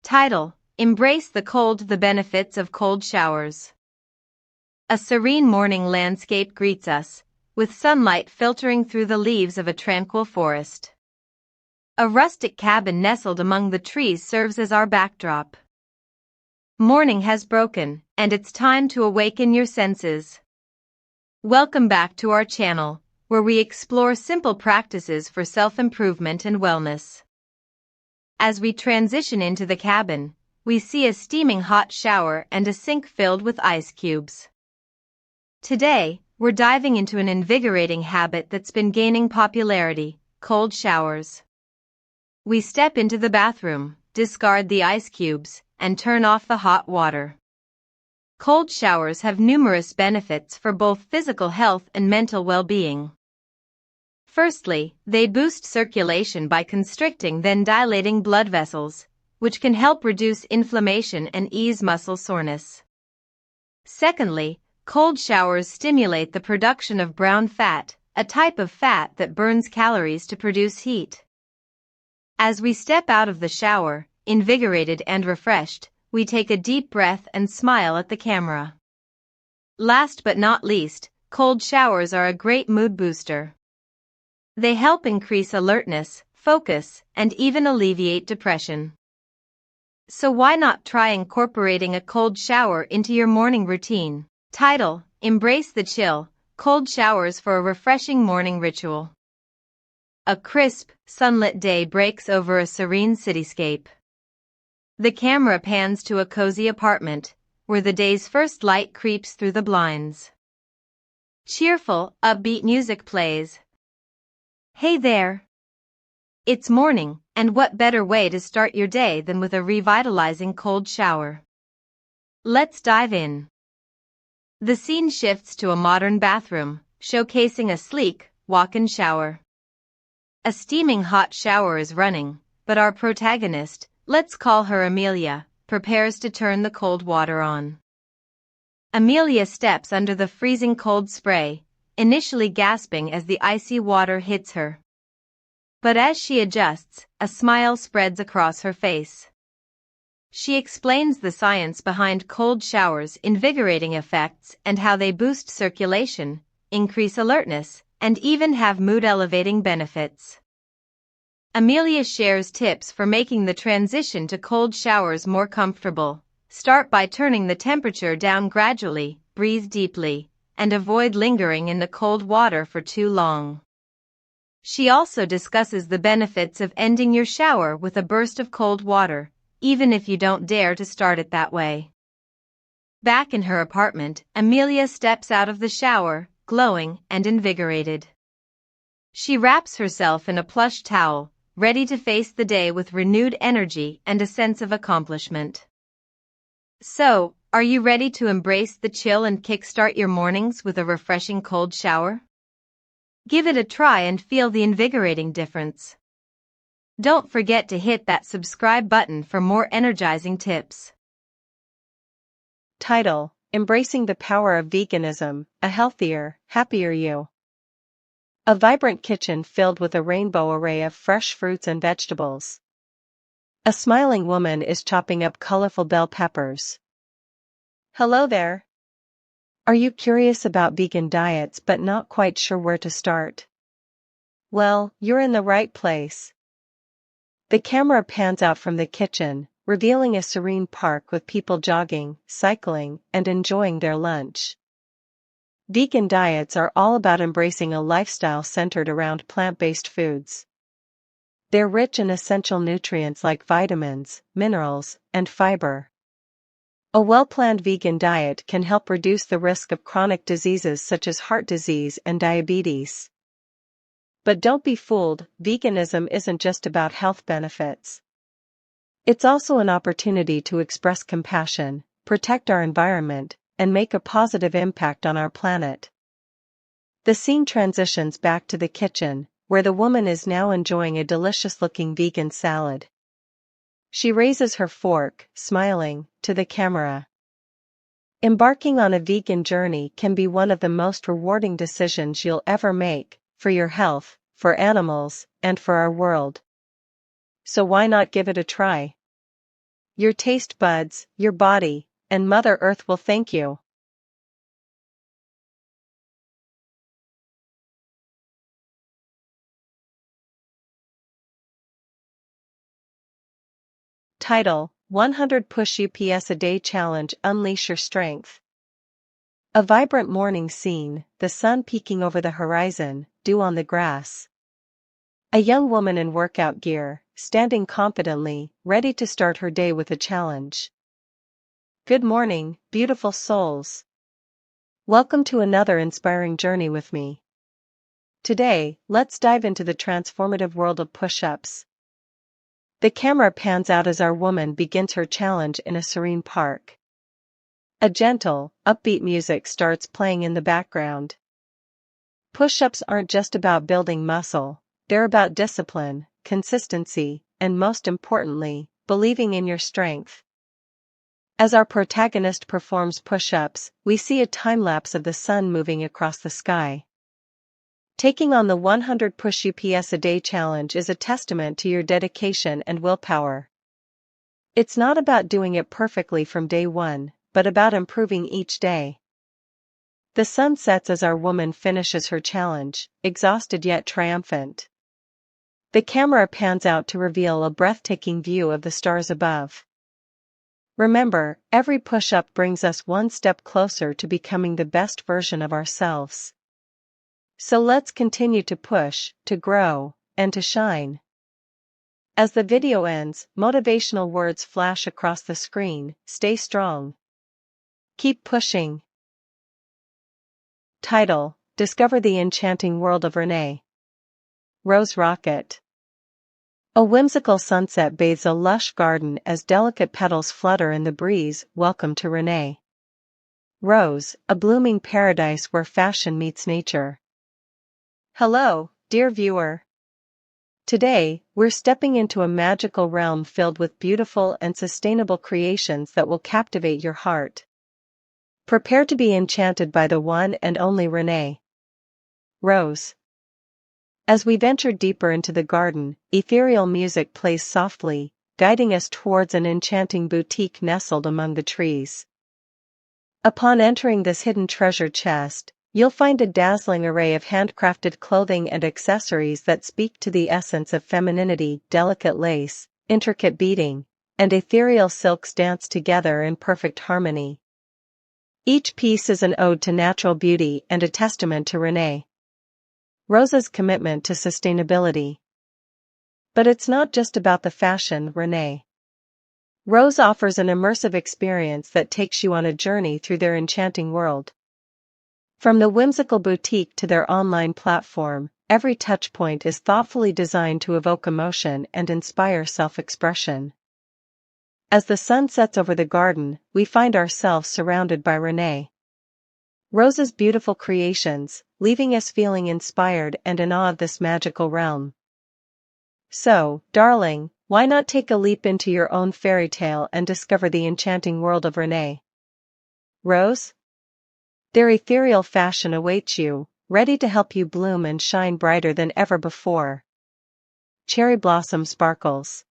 Title: Embrace the cold, the benefits of cold showers. A serene morning landscape greets us, with sunlight filtering through the leaves of a tranquil forest. A rustic cabin nestled among the trees serves as our backdrop. Morning has broken, and it's time to awaken your senses. Welcome back to our channel, where we explore simple practices for self-improvement and wellness. As we transition into the cabin, we see a steaming hot shower and a sink filled with ice cubes. Today, we're diving into an invigorating habit that's been gaining popularity: cold showers. We step into the bathroom, discard the ice cubes, and turn off the hot water. Cold showers have numerous benefits for both physical health and mental well-being. Firstly, they boost circulation by constricting then dilating blood vessels, which can help reduce inflammation and ease muscle soreness. Secondly, cold showers stimulate the production of brown fat, a type of fat that burns calories to produce heat. As we step out of the shower, invigorated and refreshed, we take a deep breath and smile at the camera. Last but not least, cold showers are a great mood booster. They help increase alertness, focus, and even alleviate depression. So why not try incorporating a cold shower into your morning routine? Title: Embrace the chill, cold showers for a refreshing morning ritual. A crisp, sunlit day breaks over a serene cityscape. The camera pans to a cozy apartment, where the day's first light creeps through the blinds. Cheerful, upbeat music plays. Hey there! It's morning, and what better way to start your day than with a revitalizing cold shower? Let's dive in. The scene shifts to a modern bathroom, showcasing a sleek, walk-in shower. A steaming hot shower is running, but our protagonist, let's call her Amelia, prepares to turn the cold water on. Amelia steps under the freezing cold spray, initially gasping as the icy water hits her. But as she adjusts, a smile spreads across her face. She explains the science behind cold showers' invigorating effects and how they boost circulation, increase alertness, and even have mood-elevating benefits. Amelia shares tips for making the transition to cold showers more comfortable. Start by turning the temperature down gradually, breathe deeply, and avoid lingering in the cold water for too long. She also discusses the benefits of ending your shower with a burst of cold water, even if you don't dare to start it that way. Back in her apartment, Amelia steps out of the shower, glowing and invigorated. She wraps herself in a plush towel, ready to face the day with renewed energy and a sense of accomplishment. So, are you ready to embrace the chill and kickstart your mornings with a refreshing cold shower? Give it a try and feel the invigorating difference. Don't forget to hit that subscribe button for more energizing tips. Title: Embracing the Power of Veganism, a Healthier, Happier You. A vibrant kitchen filled with a rainbow array of fresh fruits and vegetables. A smiling woman is chopping up colorful bell peppers. Hello there. Are you curious about vegan diets but not quite sure where to start? Well, you're in the right place. The camera pans out from the kitchen, revealing a serene park with people jogging, cycling, and enjoying their lunch. Vegan diets are all about embracing a lifestyle centered around plant-based foods. They're rich in essential nutrients like vitamins, minerals, and fiber. A well-planned vegan diet can help reduce the risk of chronic diseases such as heart disease and diabetes. But don't be fooled, veganism isn't just about health benefits. It's also an opportunity to express compassion, protect our environment, and make a positive impact on our planet. The scene transitions back to the kitchen, where the woman is now enjoying a delicious-looking vegan salad. She raises her fork, smiling, to the camera. Embarking on a vegan journey can be one of the most rewarding decisions you'll ever make, for your health, for animals, and for our world. So why not give it a try? your taste buds, your body, and Mother Earth will thank you. Title: 100 Push-Ups a Day Challenge. Unleash your strength. A vibrant morning scene, the sun peeking over the horizon, dew on the grass. A young woman in workout gear, standing confidently, ready to start her day with a challenge. Good morning, beautiful souls. Welcome to another inspiring journey with me. Today, let's dive into the transformative world of push-ups. The camera pans out as our woman begins her challenge in a serene park. A gentle, upbeat music starts playing in the background. Push-ups aren't just about building muscle, they're about discipline, consistency, and most importantly, believing in your strength. As our protagonist performs push-ups, we see a time-lapse of the sun moving across the sky. Taking on the 100 push-ups a day challenge is a testament to your dedication and willpower. It's not about doing it perfectly from day one, but about improving each day. The sun sets as our woman finishes her challenge, exhausted yet triumphant. The camera pans out to reveal a breathtaking view of the stars above. Remember, every push-up brings us one step closer to becoming the best version of ourselves. So let's continue to push, to grow, and to shine. As the video ends, motivational words flash across the screen: stay strong. Keep pushing. Title: Discover the enchanting world of RENEE. Rose Rocket. A whimsical sunset bathes a lush garden as delicate petals flutter in the breeze. Welcome to RENEE. Rose, a blooming paradise where fashion meets nature. Hello, dear viewer. Today, we're stepping into a magical realm filled with beautiful and sustainable creations that will captivate your heart. Prepare to be enchanted by the one and only RENEE. Rose. As we venture deeper into the garden, ethereal music plays softly, guiding us towards an enchanting boutique nestled among the trees. Upon entering this hidden treasure chest, you'll find a dazzling array of handcrafted clothing and accessories that speak to the essence of femininity. Delicate lace, intricate beading, and ethereal silks dance together in perfect harmony. Each piece is an ode to natural beauty and a testament to RENEE. Rose's commitment to sustainability. But it's not just about the fashion. RENEE. Rose offers an immersive experience that takes you on a journey through their enchanting world. From the whimsical boutique to their online platform, every touchpoint is thoughtfully designed to evoke emotion and inspire self-expression. As the sun sets over the garden, we find ourselves surrounded by RENEE. Rose's beautiful creations, leaving us feeling inspired and in awe of this magical realm. So, darling, why not take a leap into your own fairy tale and discover the enchanting world of RENEE? Rose? Their ethereal fashion awaits you, ready to help you bloom and shine brighter than ever before. Cherry blossom sparkles.